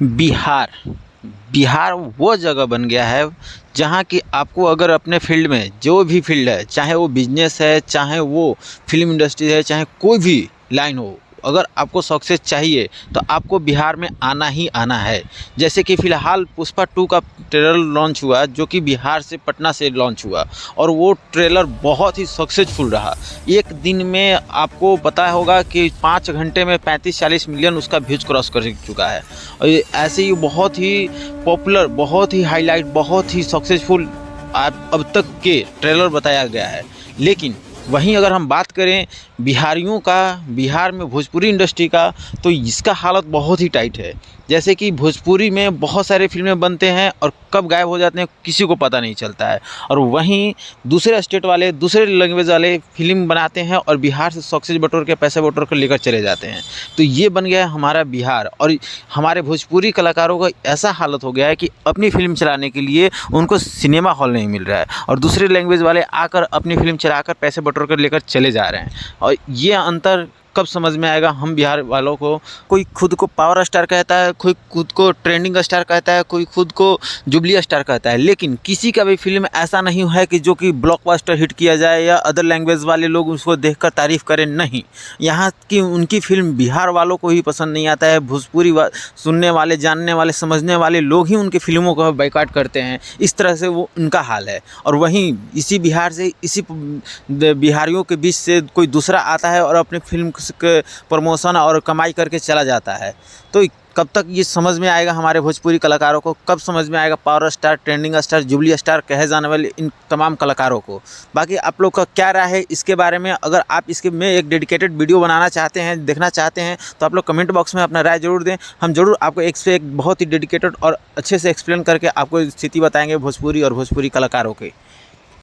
बिहार बिहार वो जगह बन गया है जहाँ कि आपको अगर अपने फील्ड में जो भी फील्ड है, चाहे वो बिजनेस है, चाहे वो फिल्म इंडस्ट्री है, चाहे कोई भी लाइन हो, अगर आपको सक्सेस चाहिए तो आपको बिहार में आना ही आना है। जैसे कि फ़िलहाल पुष्पा 2 का ट्रेलर लॉन्च हुआ जो कि बिहार से, पटना से लॉन्च हुआ और वो ट्रेलर बहुत ही सक्सेसफुल रहा। एक दिन में आपको पता होगा कि 5 घंटे में 35-40 मिलियन उसका व्यूज क्रॉस कर चुका है। और ये ऐसे ही बहुत ही पॉपुलर, बहुत ही हाईलाइट, बहुत ही सक्सेसफुल अब तक के ट्रेलर बताया गया है। लेकिन वहीं अगर हम बात करें बिहारियों का, बिहार में भोजपुरी इंडस्ट्री का, तो इसका हालत बहुत ही टाइट है। जैसे कि भोजपुरी में बहुत सारे फिल्में बनते हैं और कब गायब हो जाते हैं किसी को पता नहीं चलता है। और वहीं दूसरे स्टेट वाले, दूसरे लैंग्वेज वाले फिल्म बनाते हैं और बिहार से सक्सेस बटोर के, पैसे बटोर कर लेकर चले जाते हैं। तो ये बन गया है हमारा बिहार। और हमारे भोजपुरी कलाकारों का ऐसा हालत हो गया है कि अपनी फिल्म चलाने के लिए उनको सिनेमा हॉल नहीं मिल रहा है और दूसरे लैंग्वेज वाले आकर अपनी फिल्म चलाकर पैसे बटोर कर लेकर चले जा रहे हैं। और ये अंतर कब समझ में आएगा हम बिहार वालों को? कोई खुद को पावर स्टार कहता है, कोई खुद को ट्रेंडिंग स्टार कहता है, कोई खुद को जुबली स्टार कहता है, लेकिन किसी का भी फिल्म ऐसा नहीं है कि जो कि ब्लॉकबस्टर हिट किया जाए या अदर लैंग्वेज वाले लोग उसको देखकर तारीफ़ करें। नहीं, यहाँ की उनकी फिल्म बिहार वालों को ही पसंद नहीं आता है। भोजपुरी सुनने वाले, जानने वाले, समझने वाले लोग ही उनकी फिल्मों को बायकॉट करते हैं। इस तरह से वो उनका हाल है। और वहीं इसी बिहार से, इसी बिहारियों के बीच से कोई दूसरा आता है और अपनी फिल्म के प्रमोशन और कमाई करके चला जाता है। तो कब तक ये समझ में आएगा हमारे भोजपुरी कलाकारों को? कब समझ में आएगा power star, trending star, jubilee star कहे जाने वाले इन तमाम कलाकारों को? बाकी आप लोग का क्या राय है इसके बारे में? अगर आप इसके में एक डेडिकेटेड वीडियो बनाना चाहते हैं, देखना चाहते हैं, तो आप लोग कमेंट बॉक्स में अपना राय ज़रूर दें। हम ज़रूर आपको एक से एक बहुत ही डेडिकेटेड और अच्छे से एक्सप्लेन करके आपको स्थिति बताएंगे भोजपुरी और भोजपुरी कलाकारों की।